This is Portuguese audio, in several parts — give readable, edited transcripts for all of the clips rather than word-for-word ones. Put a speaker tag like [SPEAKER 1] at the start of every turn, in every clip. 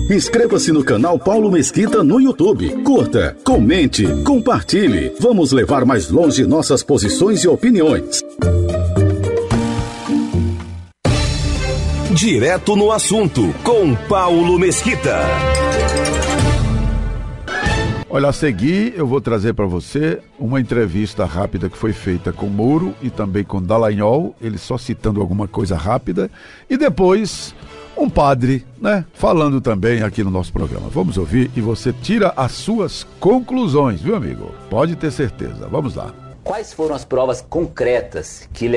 [SPEAKER 1] Inscreva-se no canal Paulo Mesquita no YouTube. Curta, comente, compartilhe. Vamos levar mais longe nossas posições e opiniões.
[SPEAKER 2] Direto no assunto, com Paulo Mesquita.
[SPEAKER 3] Olha, a seguir eu vou trazer para você uma entrevista rápida que foi feita com Moro e também com Dallagnol, ele só citando alguma coisa rápida, e depois um padre, né, falando também aqui no nosso programa. Vamos ouvir e você tira as suas conclusões, viu, amigo? Pode ter certeza. Vamos lá.
[SPEAKER 4] Quais foram as provas concretas que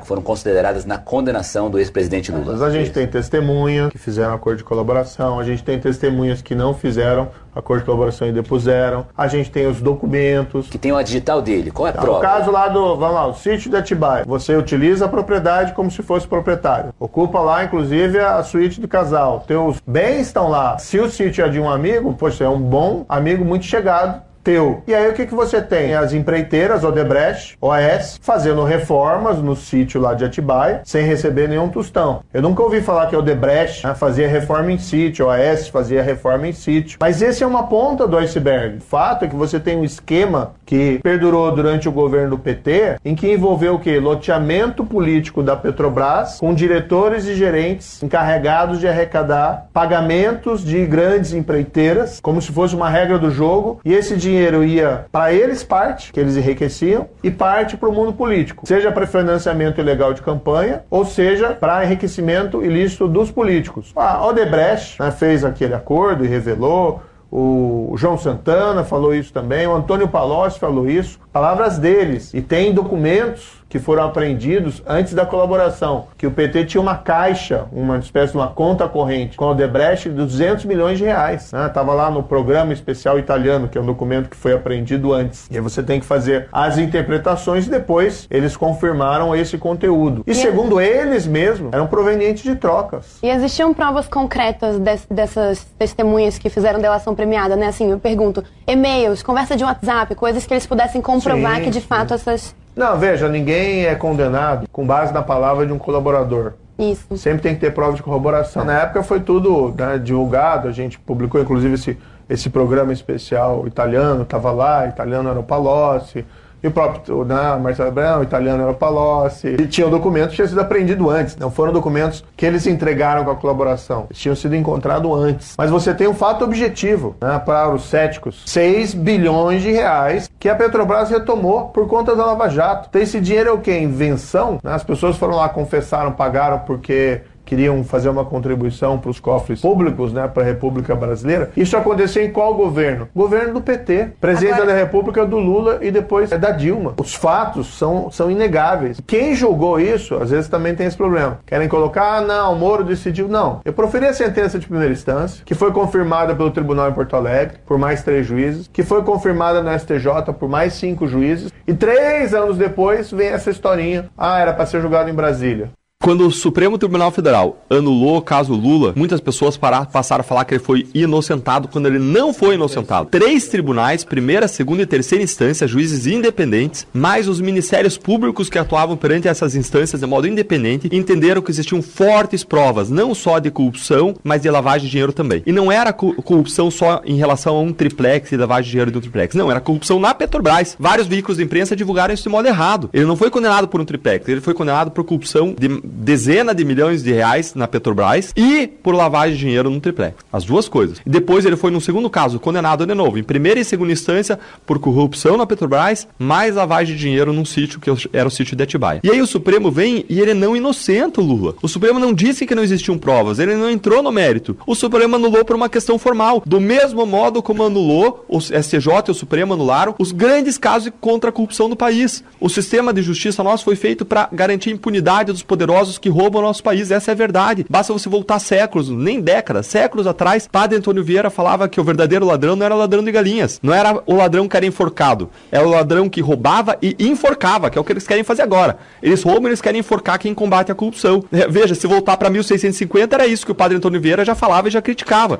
[SPEAKER 4] foram consideradas na condenação do ex-presidente Lula?
[SPEAKER 5] Mas a gente tem testemunhas que fizeram acordo de colaboração, a gente tem testemunhas que não fizeram acordo de colaboração e depuseram, a gente tem os documentos.
[SPEAKER 4] Que tem o digital dele, qual é a prova?
[SPEAKER 5] O caso lá o sítio de Atibaia, você utiliza a propriedade como se fosse proprietário. Ocupa lá, inclusive, a suíte do casal. Teus bens estão lá. Se o sítio é de um amigo, poxa, é um bom amigo muito chegado teu. E aí o que você tem? As empreiteiras, Odebrecht, OAS, fazendo reformas no sítio lá de Atibaia, sem receber nenhum tostão. Eu nunca ouvi falar que a Odebrecht fazia reforma em sítio, OAS fazia reforma em sítio. Mas esse é uma ponta do iceberg. O fato é que você tem um esquema que perdurou durante o governo do PT, em que envolveu o quê? Loteamento político da Petrobras, com diretores e gerentes encarregados de arrecadar pagamentos de grandes empreiteiras, como se fosse uma regra do jogo, e esse dinheiro ia para eles parte, que eles enriqueciam, e parte para o mundo político, seja para financiamento ilegal de campanha, ou seja para enriquecimento ilícito dos políticos. A Odebrecht fez aquele acordo e revelou, o João Santana falou isso também, o Antônio Palocci falou isso, palavras deles, e tem documentos que foram apreendidos antes da colaboração, que o PT tinha uma caixa, uma espécie de uma conta corrente com a Odebrecht de 200 milhões de reais. Estava lá no programa especial italiano, que é um documento que foi apreendido antes. E aí você tem que fazer as interpretações e depois eles confirmaram esse conteúdo. E segundo eles mesmos, eram provenientes de trocas.
[SPEAKER 6] E existiam provas concretas dessas testemunhas que fizeram delação premiada, né? Assim, eu pergunto, e-mails, conversa de WhatsApp, coisas que eles pudessem comprovar que de fato essas...
[SPEAKER 5] Não, veja, ninguém é condenado com base na palavra de um colaborador.
[SPEAKER 6] Isso.
[SPEAKER 5] Sempre tem que ter prova de corroboração. Na época foi tudo divulgado, a gente publicou inclusive esse programa especial italiano, estava lá, italiano era o Palocci, e o próprio Marcelo Abrão, italiano era o Palocci. E tinha o documento que tinha sido apreendido antes. Não foram documentos que eles entregaram com a colaboração. Eles tinham sido encontrados antes. Mas você tem um fato objetivo, para os céticos. 6 bilhões de reais que a Petrobras retomou por conta da Lava Jato. Então esse dinheiro é o quê? Invenção? As pessoas foram lá, confessaram, pagaram porque queriam fazer uma contribuição para os cofres públicos, para a República Brasileira. Isso aconteceu em qual governo? Governo do PT. Presidente da República do Lula e depois da Dilma. Os fatos são inegáveis. Quem julgou isso, às vezes também tem esse problema. Querem colocar, não, o Moro decidiu. Não. Eu proferi a sentença de primeira instância, que foi confirmada pelo Tribunal em Porto Alegre, por mais 3 juízes, que foi confirmada no STJ por mais 5 juízes, e 3 anos depois vem essa historinha. Era para ser julgado em Brasília.
[SPEAKER 7] Quando o Supremo Tribunal Federal anulou o caso Lula, muitas pessoas passaram a falar que ele foi inocentado, quando ele não foi inocentado. 3 tribunais, primeira, segunda e terceira instância, juízes independentes, mais os ministérios públicos que atuavam perante essas instâncias de modo independente, entenderam que existiam fortes provas, não só de corrupção, mas de lavagem de dinheiro também. E não era corrupção só em relação a um triplex e lavagem de dinheiro de um triplex. Não, era corrupção na Petrobras. Vários veículos de imprensa divulgaram isso de modo errado. Ele não foi condenado por um triplex, ele foi condenado por corrupção de dezenas de milhões de reais na Petrobras e por lavagem de dinheiro no triplex. As duas coisas. E depois ele foi, no segundo caso, condenado de novo, em primeira e segunda instância, por corrupção na Petrobras, mais lavagem de dinheiro num sítio que era o sítio de Atibaia. E aí o Supremo vem e ele não inocenta o Lula. O Supremo não disse que não existiam provas, ele não entrou no mérito. O Supremo anulou por uma questão formal. Do mesmo modo como anulou, o STJ e o Supremo anularam os grandes casos contra a corrupção no país. O sistema de justiça nosso foi feito para garantir a impunidade dos poderosos que roubam o nosso país, essa é a verdade. Basta você voltar séculos, nem décadas, séculos atrás, Padre Antônio Vieira falava que o verdadeiro ladrão não era ladrão de galinhas, não era o ladrão que era enforcado, era o ladrão que roubava e enforcava, que é o que eles querem fazer agora. Eles roubam e eles querem enforcar quem combate a corrupção. Veja, se voltar para 1650, era isso que o Padre Antônio Vieira já falava e já criticava.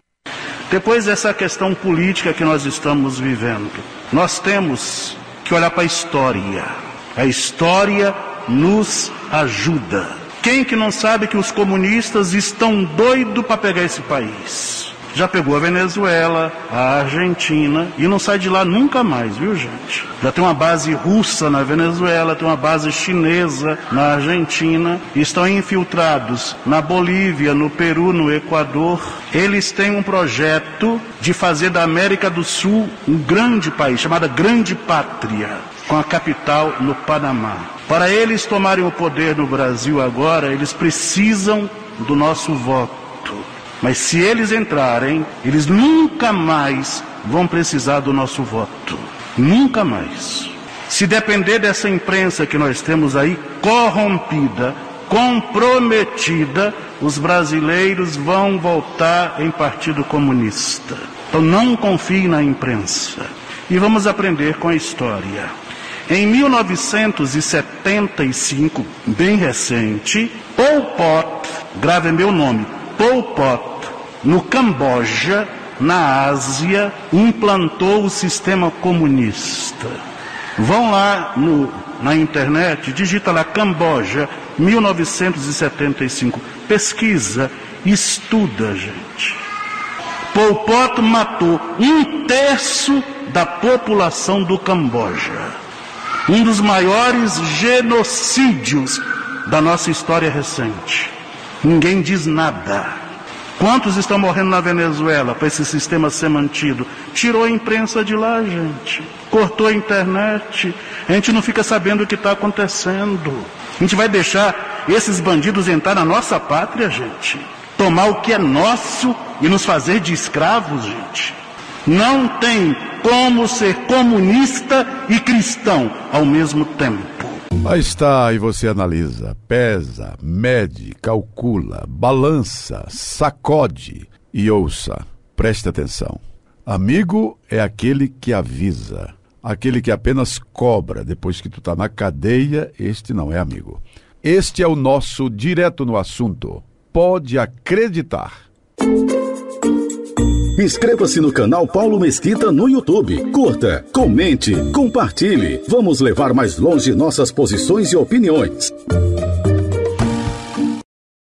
[SPEAKER 8] Depois dessa questão política que nós estamos vivendo, nós temos que olhar para a história. A história nos ajuda. Quem que não sabe que os comunistas estão doidos para pegar esse país? Já pegou a Venezuela, a Argentina, e não sai de lá nunca mais, viu, gente? Já tem uma base russa na Venezuela, tem uma base chinesa na Argentina, estão infiltrados na Bolívia, no Peru, no Equador. Eles têm um projeto de fazer da América do Sul um grande país, chamado Grande Pátria, com a capital no Panamá. Para eles tomarem o poder no Brasil agora, eles precisam do nosso voto. Mas se eles entrarem, eles nunca mais vão precisar do nosso voto. Nunca mais. Se depender dessa imprensa que nós temos aí, corrompida, comprometida, os brasileiros vão votar em Partido Comunista. Então não confie na imprensa. E vamos aprender com a história. Em 1975, bem recente, Pol Pot, grave meu nome, Pol Pot, no Camboja, na Ásia, implantou o sistema comunista. Vão lá na internet, digita lá Camboja, 1975. Pesquisa, estuda, gente. Pol Pot matou 1/3 da população do Camboja. Um dos maiores genocídios da nossa história recente. Ninguém diz nada. Quantos estão morrendo na Venezuela para esse sistema ser mantido? Tirou a imprensa de lá, gente. Cortou a internet. A gente não fica sabendo o que está acontecendo. A gente vai deixar esses bandidos entrar na nossa pátria, gente? Tomar o que é nosso e nos fazer de escravos, gente? Não tem como ser comunista e cristão ao mesmo tempo.
[SPEAKER 3] Aí está, e você analisa, pesa, mede, calcula, balança, sacode e ouça. Preste atenção. Amigo é aquele que avisa. Aquele que apenas cobra depois que tu tá na cadeia, este não é amigo. Este é o nosso Direto no Assunto. Pode acreditar.
[SPEAKER 1] Inscreva-se no canal Paulo Mesquita no YouTube. Curta, comente, compartilhe. Vamos levar mais longe nossas posições e opiniões.